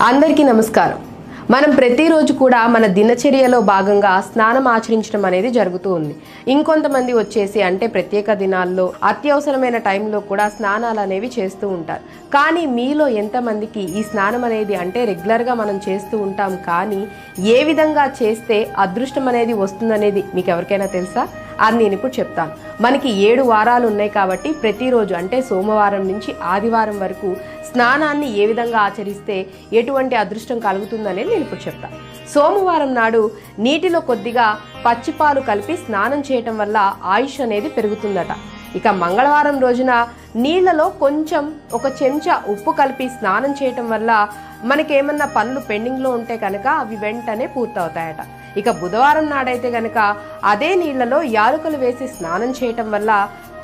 అందరికీ నమస్కారం. మనం ప్రతిరోజు కూడా మన దినచర్యలో భాగంగా స్నానం ఆచరించడం అనేది జరుగుతూ ఉంది. ఇంకొంతమంది వచ్చేసి అంటే ప్రత్యేక దినాల్లో అత్యవసరమైన టైంలో కూడా స్నానాలు అనేవి చేస్తూ ఉంటారు. కానీ మీలో ఎంతమందికి ఈ స్నానం అనేది అంటే రెగ్యులర్గా మనం చేస్తూ ఉంటాం, కానీ ఏ విధంగా చేస్తే అదృష్టం అనేది వస్తుందనేది మీకు ఎవరికైనా తెలుసా? అది నేను ఇప్పుడు చెప్తాను. మనకి 7 వారాలు ఉన్నాయి కాబట్టి ప్రతిరోజు అంటే సోమవారం నుంచి ఆదివారం వరకు స్నానాన్ని ఏ విధంగా ఆచరిస్తే ఎటువంటి అదృష్టం కలుగుతుందనేది నేను ఇప్పుడు చెప్తాను. సోమవారం నాడు నీటిలో కొద్దిగా పచ్చిపాలు కలిపి స్నానం చేయటం వల్ల ఆయుష్ అనేది పెరుగుతుందట. ఇక మంగళవారం రోజున నీళ్లలో కొంచెం ఒక చెంచా ఉప్పు కలిపి స్నానం చేయటం వల్ల మనకేమన్నా పనులు పెండింగ్లో ఉంటే కనుక అవి వెంటనే పూర్తవుతాయట. ఇక బుధవారం నాడైతే కనుక అదే నీళ్లలో యాలకులు వేసి స్నానం చేయటం వల్ల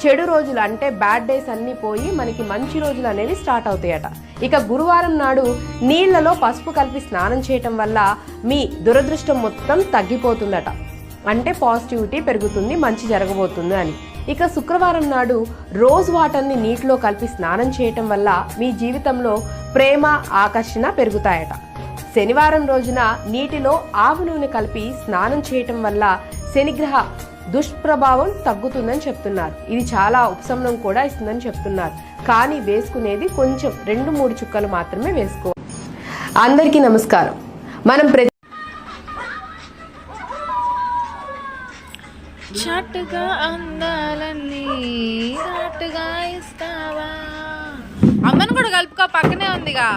చెడు రోజులు అంటే బ్యాడ్ డేస్ అన్నీ పోయి మనకి మంచి రోజులు అనేవి స్టార్ట్ అవుతాయట. ఇక గురువారం నాడు నీళ్లలో పసుపు కలిపి స్నానం చేయటం వల్ల మీ దురదృష్టం మొత్తం తగ్గిపోతుందట. అంటే పాజిటివిటీ పెరుగుతుంది, మంచి జరగబోతుంది అని. ఇక శుక్రవారం నాడు రోజ్ వాటర్ని నీటిలో కలిపి స్నానం చేయటం వల్ల మీ జీవితంలో ప్రేమ, ఆకర్షణ పెరుగుతాయట. శనివారం రోజున నీటిలో ఆవు నూనె కలిపి స్నానం చేయటం వల్ల శనిగ్రహ దుష్ప్రభావం తగ్గుతుందని చెప్తున్నారు. ఇది చాలా ఉపశమనం కూడా ఇస్తుందని చెప్తున్నారు. కానీ వేసుకునేది కొంచెం 2-3 చుక్కలు మాత్రమే వేసుకోవాలి. అందరికీ నమస్కారం. మనం చాటుగా అందాలన్నీ చాటుగా ఇస్తావా. అమ్మను కూడా కలుపుకో, పక్కనే ఉందిగా.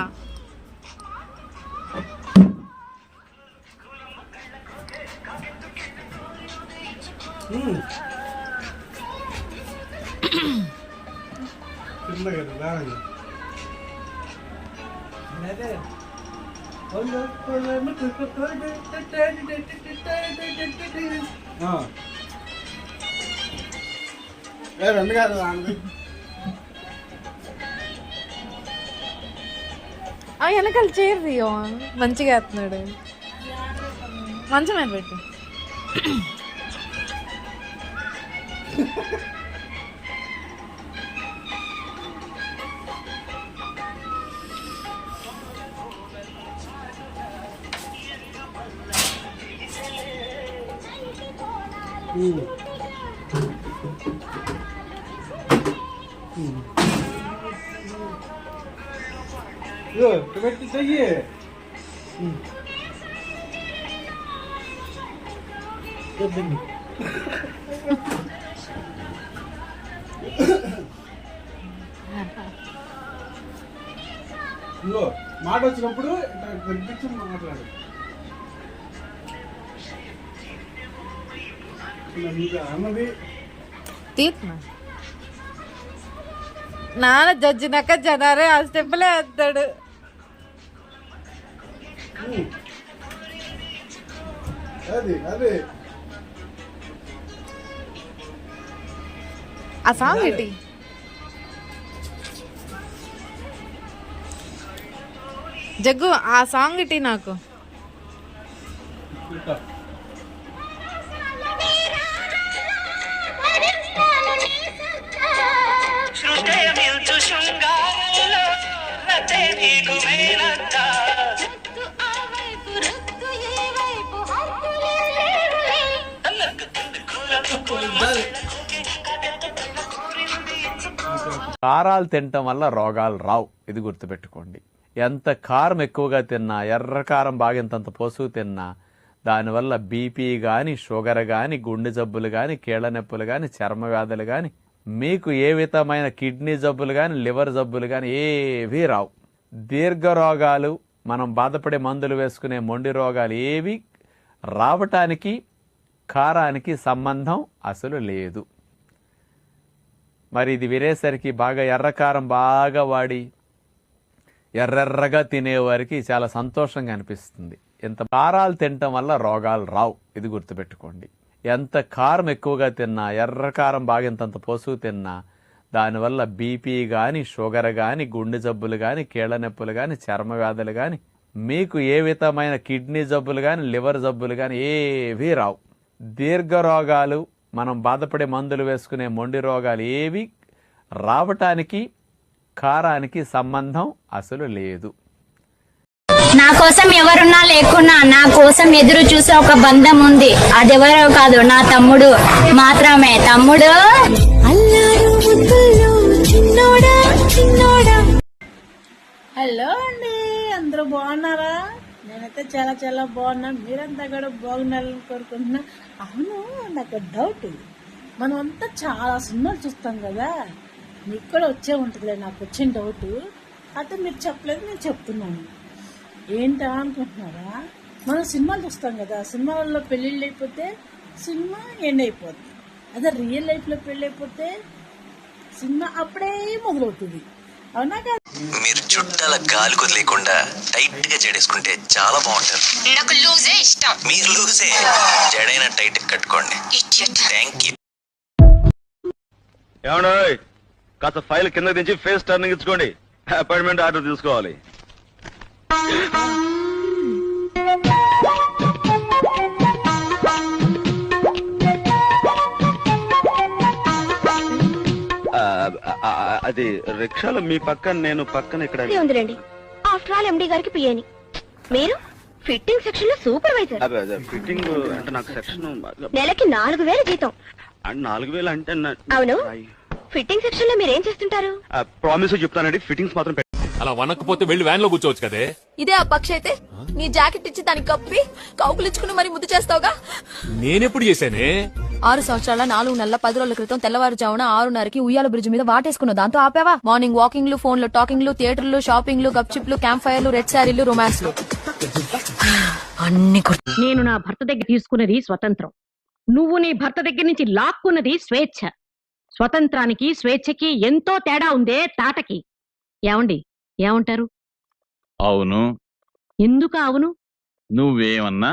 వెనకాల చేరి మంచిగా వేస్తున్నాడు. మంచం మీద పెట్టు. పెట్టి చెయ్యి. మాట వచ్చినప్పుడు మాట్లాడు. అన్నది నాన్న జడ్జినాక జనారే ఆ స్టెప్పులే వేస్తాడు. ఆ సాంగ్ ఏంటి? జగ్గు ఆ సాంగ్ ఇటీ నాకు. కారాలు తినటం వల్ల రోగాలు రావు, ఇది గుర్తుపెట్టుకోండి. ఎంత కారం ఎక్కువగా తిన్నా, ఎర్ర కారం బాగా ఇంతంత పసుపు తిన్నా దానివల్ల బీపీ కానీ, షుగర్ కానీ, గుండె జబ్బులు కానీ, కీళ్ళ నొప్పులు కానీ, చర్మ వ్యాధులు కానీ, మీకు ఏ విధమైన కిడ్నీ జబ్బులు కానీ, లివర్ జబ్బులు కానీ ఏవీ రావు. దీర్ఘ రోగాలు, మనం బాధపడే మందులు వేసుకునే మొండి రోగాలు ఏవి రావటానికి కారానికి సంబంధం అసలు లేదు. మరి ఇది వినేసరికి బాగా ఎర్రకారం బాగా వాడి ఎర్రెర్రగా తినేవారికి చాలా సంతోషంగా అనిపిస్తుంది. ఎంత కారాలు తినటం వల్ల రోగాలు రావు, ఇది గుర్తుపెట్టుకోండి. ఎంత కారం ఎక్కువగా తిన్నా, ఎర్ర కారం బాగా ఇంతంత పసుపు తిన్నా దానివల్ల బీపీ కానీ, షుగర్ కానీ, గుండె జబ్బులు కానీ, కీళ్ళ నొప్పులు కానీ, చర్మ వ్యాధులు కానీ, మీకు ఏ విధమైన కిడ్నీ జబ్బులు కానీ, లివర్ జబ్బులు కానీ ఏవీ రావు. దీర్ఘ రోగాలు, మనం బాధపడే మందులు వేసుకునే మొండి రోగాలు ఏవి రావటానికి కారానికి సంబంధం అసలు లేదు. నా కోసం ఎవరున్నా లేకున్నా నా కోసం ఎదురు చూసే ఒక బంధం ఉంది. అదెవరో కాదు, నా తమ్ముడు మాత్రమే. తమ్ముడు హలో అండి, అందరూ బాగున్నారా? నేనైతే చాలా చాలా బాగున్నాను. మీరంతా కూడా బాగున్నారని కోరుకుంటున్నా. అవును, నాకు డౌట్. మనం అంతా చాలా సినిమాలు చూస్తాం కదా, మీకు కూడా వచ్చే ఉంటుందిలే. నాకు వచ్చిన డౌట్ అయితే మీరు చెప్పలేదు, నేను చెప్తున్నాను. ఏంటా అనుకుంటున్నారా? మనం సినిమాలు చూస్తాం కదా, సినిమాల్లో పెళ్ళిళ్ళు అయిపోతే సినిమా ఎండ్ అయిపోద్ది. అదే రియల్ లైఫ్లో పెళ్ళి అయిపోతే సినిమా అప్పుడే మొదలవుతుంది. అవునా కాదు? మీరు చుట్టాల గాలి కుదిలేకుండా టైట్ గా జడేసుకుంటే చాలా బాగుంటారు. నాకు లూజే ఇష్టం. మీరు లూజే, జడైన టైట్ కట్టుకోండి. Thank you. ఏమన్నా కాస్త ఫైల్ కింద దించి ఫేస్ టర్నింగ్ ఇచ్చుకోండి. అపాయింట్మెంట్ ఆర్డర్ తీసుకోవాలి. అది రిక్షాలో మీ పక్కన, నేను పక్కన ఇక్కడ. ఉందిలేండి, ఆఫ్టర్ ఆల్ ఎండి గారికి పిఏని. మీరు ఫిట్టింగ్ సెక్షన్ లో సూపర్వైజర్. ఫిట్టింగ్ అంటే నాకు సెక్షన్ నెలకి 4,000 జీతం. 4,000 అంటే అవును, ఫిట్టింగ్ సెక్షన్ లో మీరేం చేస్తుంటారు? ప్రామిస్ చెప్తానండి, ఫిట్టింగ్స్ మాత్రం అలా వనకపోతే వెళ్ళి వ్యాన్ లో కూర్చోవచ్చు కదే. ఇదే ఆ పక్షి అయితే నీ జాకెట్ ఇచ్చి దానికి కప్పి కౌకులించుకుని మరి ముద్దు చేస్తావుగా. నేనెప్పుడు చేశానే? 6 సంవత్సరాల 4 నెలల 10 రోజుల క్రితం తెల్లవారుజామున 6:30కి ఉయ్యాల బ్రిడ్జ్ మీద వాటేసుకున్నావు. దాంతో ఆపావా? మార్నింగ్ వాకింగ్లు, ఫోన్లు టాకింగ్లు, థియేటర్లు, షాపింగ్లు, గప్చిప్లు, క్యాంప్ ఫైర్లు, రెడ్ శారీలు, రొమాన్స్లు అన్ని. నేను నా భర్త దగ్గర తీసుకున్నది స్వతంత్రం, నువ్వు నీ భర్త దగ్గర నుంచి లాక్కున్నది స్వేచ్ఛ. స్వతంత్రానికి స్వేచ్ఛకి ఎంతో తేడా ఉందే తాటకి. ఏమండి, ఏమంటారు? అవును. ఎందుకు అవును? నువ్వేమన్నా